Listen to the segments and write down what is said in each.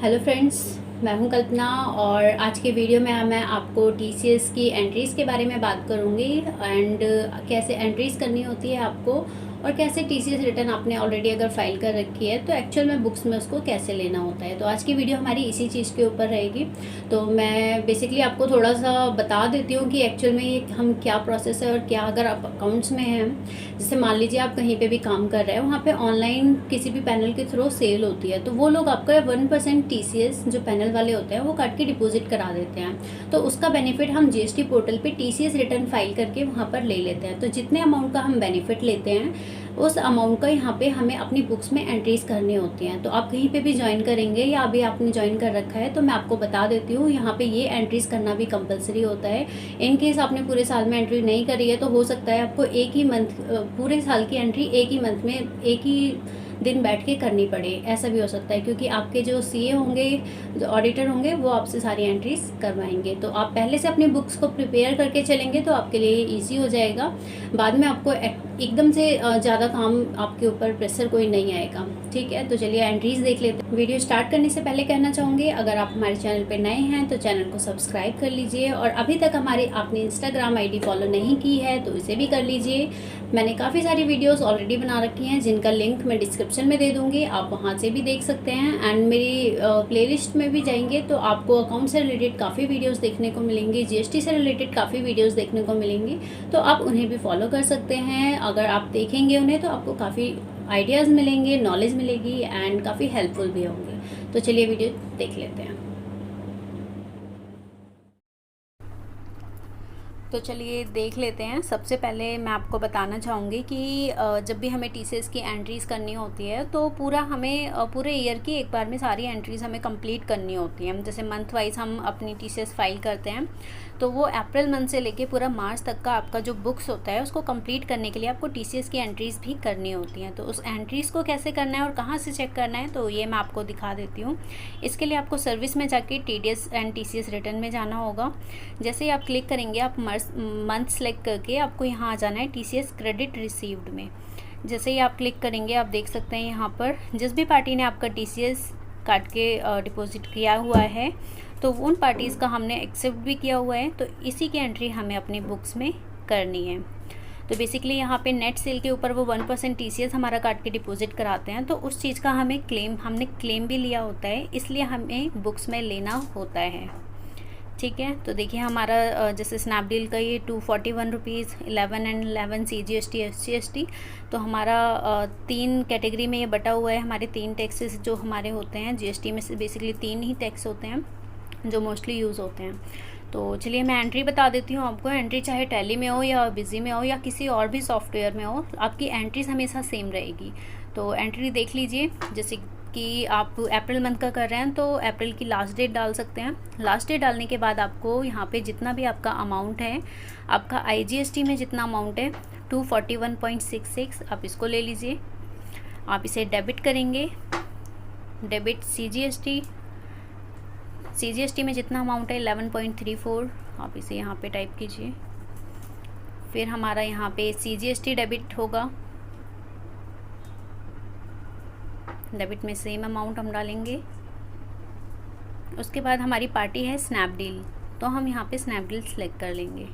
Hello friends, मैं हूं कल्पना और आज के वीडियो में मैं आपको टीसीएस की एंट्रीज़ के बारे में बात करूंगी एंड कैसे एंट्रीज़ करनी होती है आपको और कैसे टीसीएस रिटर्न आपने ऑलरेडी अगर फाइल कर रखी है तो एक्चुअल में बुक्स में उसको कैसे लेना होता है। तो आज की वीडियो हमारी इसी चीज़ के ऊपर रहेगी। तो मैं बेसिकली आपको थोड़ा सा बता देती हूँ कि एक्चुअल में ये हम क्या प्रोसेस है और क्या अगर आप अकाउंट्स में हैं, जैसे मान लीजिए आप कहीं पे भी काम कर रहे हैं, वहाँ पे ऑनलाइन किसी भी पैनल के थ्रू सेल होती है, तो वो लोग आपका 1% टीसीएस जो पैनल वाले होते हैं वो काट के डिपॉजिट करा देते हैं। तो उसका बेनिफिट हम जीएसटी पोर्टल पे टीसीएस रिटर्न फाइल करके वहाँ पर ले लेते हैं। तो जितने अमाउंट का हम बेनिफिट लेते हैं उस अमाउंट का यहाँ पे हमें अपनी बुक्स में एंट्रीज करनी होती हैं। तो आप कहीं पे भी ज्वाइन करेंगे या अभी आपने ज्वाइन कर रखा है तो मैं आपको बता देती हूँ, यहाँ पे ये एंट्रीज करना भी कंपलसरी होता है। इन केस आपने पूरे साल में एंट्री नहीं करी है तो हो सकता है आपको एक ही मंथ, पूरे साल की एंट्री एक ही मंथ में एक ही दिन बैठ के करनी पड़े, ऐसा भी हो सकता है, क्योंकि आपके जो सीए होंगे, जो ऑडिटर होंगे, वो आपसे सारी एंट्रीज करवाएंगे। तो आप पहले से अपनी बुक्स को प्रिपेयर करके चलेंगे तो आपके लिए ईजी हो जाएगा। बाद में आपको एकदम से ज़्यादा काम आपके ऊपर प्रेशर कोई नहीं आएगा। ठीक है, तो चलिए एंट्रीज देख लेते हैं। वीडियो स्टार्ट करने से पहले कहना चाहूँगी, अगर आप हमारे चैनल पर नए हैं तो चैनल को सब्सक्राइब कर लीजिए और अभी तक हमारी आपने इंस्टाग्राम आईडी फॉलो नहीं की है तो इसे भी कर लीजिए। मैंने काफ़ी सारी वीडियोस ऑलरेडी बना रखी हैं जिनका लिंक मैं डिस्क्रिप्शन में दे दूँगी, आप वहाँ से भी देख सकते हैं। एंड मेरी प्लेलिस्ट में भी जाएंगे तो आपको अकाउंट से रिलेटेड काफ़ी वीडियोस देखने को मिलेंगी, जीएसटी से रिलेटेड काफ़ी वीडियोस देखने को मिलेंगी, तो आप उन्हें भी फॉलो कर सकते हैं। अगर आप देखेंगे उन्हें तो आपको काफ़ी आइडियाज़ मिलेंगे, नॉलेज मिलेगी एंड काफ़ी हेल्पफुल भी होंगे। तो चलिए वीडियो देख लेते हैं। तो चलिए देख लेते हैं। सबसे पहले मैं आपको बताना चाहूँगी कि जब भी हमें टीसीएस की एंट्रीज़ करनी होती है तो पूरा हमें पूरे ईयर की एक बार में सारी एंट्रीज़ हमें कंप्लीट करनी होती हैं। जैसे मंथ वाइज हम अपनी टीसीएस फाइल करते हैं तो वो अप्रैल मंथ से लेके पूरा मार्च तक का आपका जो बुक्स होता है उसको कंप्लीट करने के लिए आपको टीसीएस की एंट्रीज़ भी करनी होती हैं। तो उस एंट्रीज़ को कैसे करना है और कहाँ से चेक करना है तो ये मैं आपको दिखा देती हूँ। इसके लिए आपको सर्विस में जाके टीडीएस एंड टीसीएस रिटर्न में जाना होगा। जैसे ही आप क्लिक करेंगे, आप मंथ सेलेक्ट करके आपको यहाँ आ जाना है टीसीएस क्रेडिट रिसीव्ड में। जैसे ही आप क्लिक करेंगे आप देख सकते हैं यहाँ पर जिस भी पार्टी ने आपका टीसीएस काट के डिपॉजिट किया हुआ है तो उन पार्टीज़ का हमने एक्सेप्ट भी किया हुआ है, तो इसी की एंट्री हमें अपनी बुक्स में करनी है। तो बेसिकली यहाँ पे नेट सेल के ऊपर वो 1% टीसीएस हमारा काट के डिपॉजिट कराते हैं, तो उस चीज़ का हमने क्लेम भी लिया होता है, इसलिए हमें बुक्स में लेना होता है। ठीक है, तो देखिए हमारा जैसे स्नैपडील का ये 241 रुपीज़ 11 एंड 11 CGST SGST, तो हमारा 3 कैटेगरी में ये बटा हुआ है। हमारे 3 टैक्सेस जो हमारे होते हैं जीएसटी में से, बेसिकली 3 ही टैक्स होते हैं जो मोस्टली यूज़ होते हैं। तो चलिए मैं एंट्री बता देती हूँ आपको। एंट्री चाहे टैली में हो या बिजी में हो या किसी और भी सॉफ्टवेयर में हो, आपकी एंट्रीज हमेशा सेम रहेगी। तो एंट्री देख लीजिए, जैसे कि आप अप्रैल मंथ का कर रहे हैं तो अप्रैल की लास्ट डेट डाल सकते हैं। लास्ट डेट डालने के बाद आपको यहाँ पे जितना भी आपका अमाउंट है, आपका आईजीएसटी में जितना अमाउंट है 241.66, आप इसको ले लीजिए। आप इसे डेबिट करेंगे, डेबिट सीजीएसटी में जितना अमाउंट है 11.34, आप इसे यहाँ पे टाइप कीजिए। फिर हमारा यहाँ पे सीजीएसटी डेबिट होगा, डेबिट में सेम अमाउंट हम डालेंगे। उसके बाद हमारी पार्टी है स्नैपडील, तो हम यहाँ पे स्नैपडील सेलेक्ट कर लेंगे।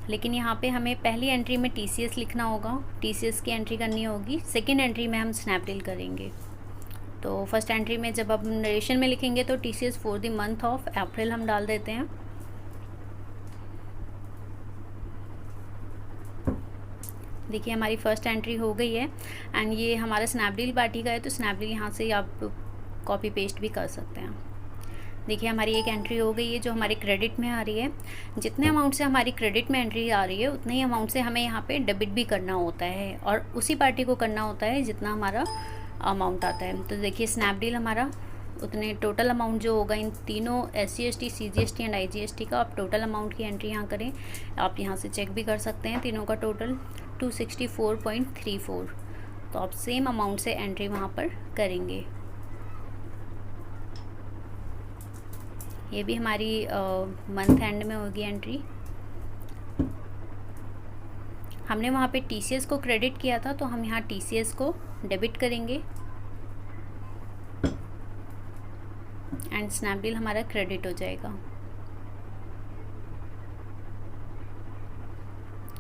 लेकिन यहाँ पे हमें पहली एंट्री में टीसीएस लिखना होगा, टीसीएस की एंट्री करनी होगी। सेकंड एंट्री में हम स्नैपडील करेंगे। तो फर्स्ट एंट्री में जब आप नरेशन में लिखेंगे तो TCS for the month of April हम डाल देते हैं। देखिए हमारी फ़र्स्ट एंट्री हो गई है एंड ये हमारा स्नैपडील पार्टी का है, तो स्नैपडील यहाँ से आप कॉपी पेस्ट भी कर सकते हैं। देखिए हमारी एक एंट्री हो गई है जो हमारे क्रेडिट में आ रही है। जितने अमाउंट से हमारी क्रेडिट में एंट्री आ रही है उतने ही अमाउंट से हमें यहाँ पे डेबिट भी करना होता है और उसी पार्टी को करना होता है जितना हमारा अमाउंट आता है। तो देखिए स्नैपडील हमारा उतने टोटल अमाउंट जो होगा इन तीनों SGST CGST एंड IGST का, आप टोटल अमाउंट की एंट्री यहाँ करें। आप यहाँ से चेक भी कर सकते हैं, तीनों का टोटल 264.34, तो आप सेम अमाउंट से एंट्री वहाँ पर करेंगे। ये भी हमारी मंथ एंड में होगी एंट्री। हमने वहाँ पे टीसीएस को क्रेडिट किया था तो हम यहाँ टीसीएस को डेबिट करेंगे। एंड स्नैपडील हमारा क्रेडिट हो जाएगा।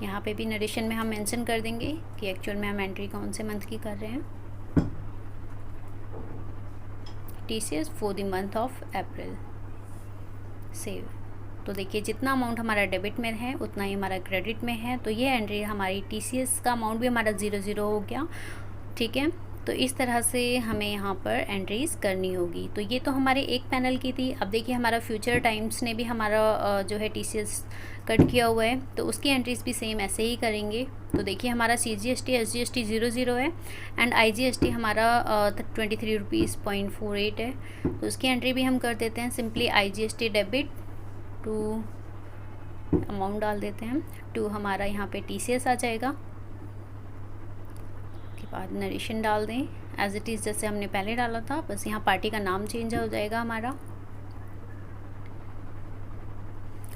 यहाँ पे भी नरेशन में हम मेंशन कर देंगे कि एक्चुअल में हम एंट्री कौन से मंथ की कर रहे हैं। TCS for the month of April, save. तो देखिए जितना अमाउंट हमारा डेबिट में है उतना ही हमारा क्रेडिट में है। तो ये एंट्री हमारी TCS का अमाउंट भी हमारा 0 हो गया, ठीक है। तो इस तरह से हमें यहाँ पर एंट्रीज़ करनी होगी। तो ये तो हमारे एक पैनल की थी। अब देखिए हमारा फ्यूचर टाइम्स ने भी हमारा जो है TCS कट किया हुआ है, तो उसकी एंट्रीज़ भी सेम ऐसे ही करेंगे। तो देखिए हमारा CGST SGST 0 है एंड IGST हमारा 23 रुपीज़ 0.48 है। तो उसकी एंट्री भी हम कर देते हैं। Simply IGST debit to amount डाल देते हैं, टू हमारा यहाँ पे TCS आ जाएगा। के बाद नरेशन डाल दें एज इट इज़ जैसे हमने पहले डाला था, बस यहाँ पार्टी का नाम चेंज हो जाएगा हमारा।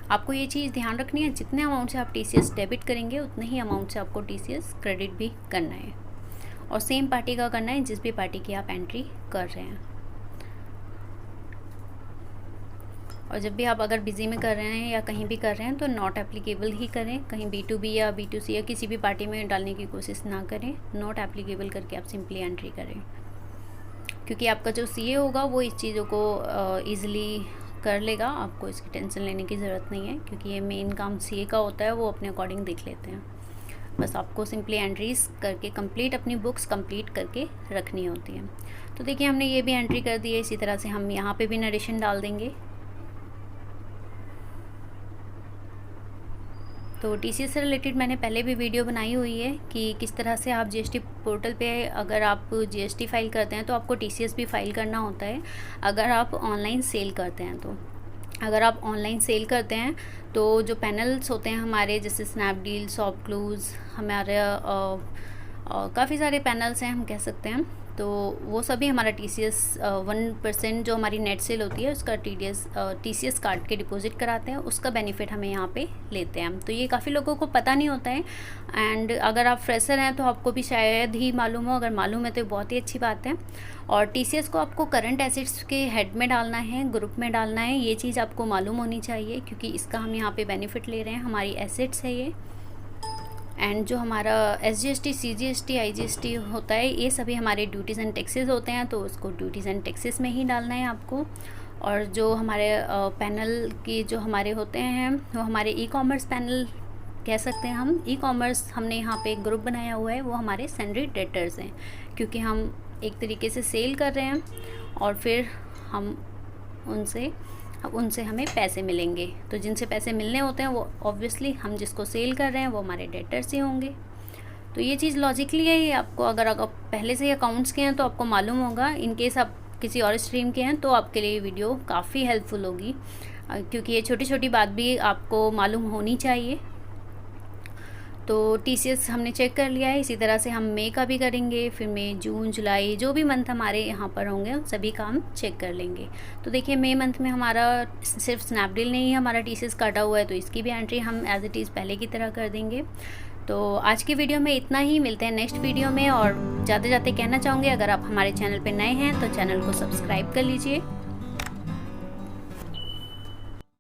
आपको ये चीज़ ध्यान रखनी है, जितने अमाउंट से आप TCS डेबिट करेंगे उतने ही अमाउंट से आपको TCS क्रेडिट भी करना है, और सेम पार्टी का करना है जिस भी पार्टी की आप एंट्री कर रहे हैं। और जब भी आप अगर बिज़ी में कर रहे हैं या कहीं भी कर रहे हैं तो नॉट एप्लीकेबल ही करें, कहीं B2B या B2C या किसी भी पार्टी में डालने की कोशिश ना करें। नॉट एप्लीकेबल करके आप सिंपली एंट्री करें, क्योंकि आपका जो CA होगा वो इस चीज़ों को ईज़िली कर लेगा। आपको इसकी टेंशन लेने की ज़रूरत नहीं है, क्योंकि ये मेन काम CA का होता है, वो अपने अकॉर्डिंग देख लेते हैं। बस आपको सिंपली एंट्रीज़ करके कंप्लीट अपनी बुक्स कंप्लीट करके रखनी होती हैं। तो देखिए हमने ये भी एंट्री कर दी है। इसी तरह से हम यहाँ पे भी नरेशन डाल देंगे। तो TCS से रिलेटेड मैंने पहले भी वीडियो बनाई हुई है कि किस तरह से आप GST पोर्टल पे अगर आप GST फाइल करते हैं तो आपको TCS भी फाइल करना होता है, अगर आप ऑनलाइन सेल करते हैं तो। अगर आप ऑनलाइन सेल करते हैं तो जो पैनल्स होते हैं हमारे, जैसे स्नैपडील, शॉपक्लूज़, हमारे काफ़ी सारे पैनल्स हैं हम कह सकते हैं, तो वो सभी हमारा TCS 1% जो हमारी नेट सेल होती है उसका TCS काट के डिपॉजिट कराते हैं, उसका बेनिफिट हमें यहाँ पे लेते हैं। तो ये काफ़ी लोगों को पता नहीं होता है, एंड अगर आप फ्रेशर हैं तो आपको भी शायद ही मालूम हो। अगर मालूम है तो बहुत ही अच्छी बात है। और TCS को आपको करंट एसेट्स के हेड में डालना है, ग्रुप में डालना है, ये चीज़ आपको मालूम होनी चाहिए, क्योंकि इसका हम यहाँ पर बेनिफिट ले रहे हैं, हमारी एसेट्स है ये। एंड जो हमारा SGST, CGST, IGST होता है, ये सभी हमारे ड्यूटीज़ एंड टैक्सेस होते हैं, तो उसको ड्यूटीज़ एंड टैक्सेस में ही डालना है आपको। और जो हमारे पैनल की जो हमारे होते हैं वो हमारे ई-कॉमर्स पैनल कह सकते हैं हम। ई-कॉमर्स हमने यहाँ पे एक ग्रुप बनाया हुआ है, वो हमारे सैलरी डेटर्स हैं, क्योंकि हम एक तरीके से सेल कर रहे हैं और फिर हम उनसे हमें पैसे मिलेंगे। तो जिनसे पैसे मिलने होते हैं वो ऑब्वियसली हम जिसको सेल कर रहे हैं वो हमारे डेटर्स ही होंगे। तो ये चीज़ लॉजिकली है, ये आपको अगर आप पहले से अकाउंट्स के हैं तो आपको मालूम होगा। इन केस आप किसी और स्ट्रीम के हैं तो आपके लिए ये वीडियो काफ़ी हेल्पफुल होगी, क्योंकि ये छोटी छोटी बात भी आपको मालूम होनी चाहिए। तो TCS हमने चेक कर लिया है। इसी तरह से हम मई का भी करेंगे, फिर मई, जून, जुलाई, जो भी मंथ हमारे यहाँ पर होंगे सभी का हम चेक कर लेंगे। तो देखिए मई मंथ में हमारा सिर्फ स्नैपडील नहीं है, हमारा TCS काटा हुआ है, तो इसकी भी एंट्री हम एज इट इज़ पहले की तरह कर देंगे। तो आज की वीडियो में इतना ही, मिलते हैं नेक्स्ट वीडियो में। और जाते जाते कहना चाहूँगी, अगर आप हमारे चैनल पर नए हैं तो चैनल को सब्सक्राइब कर लीजिए।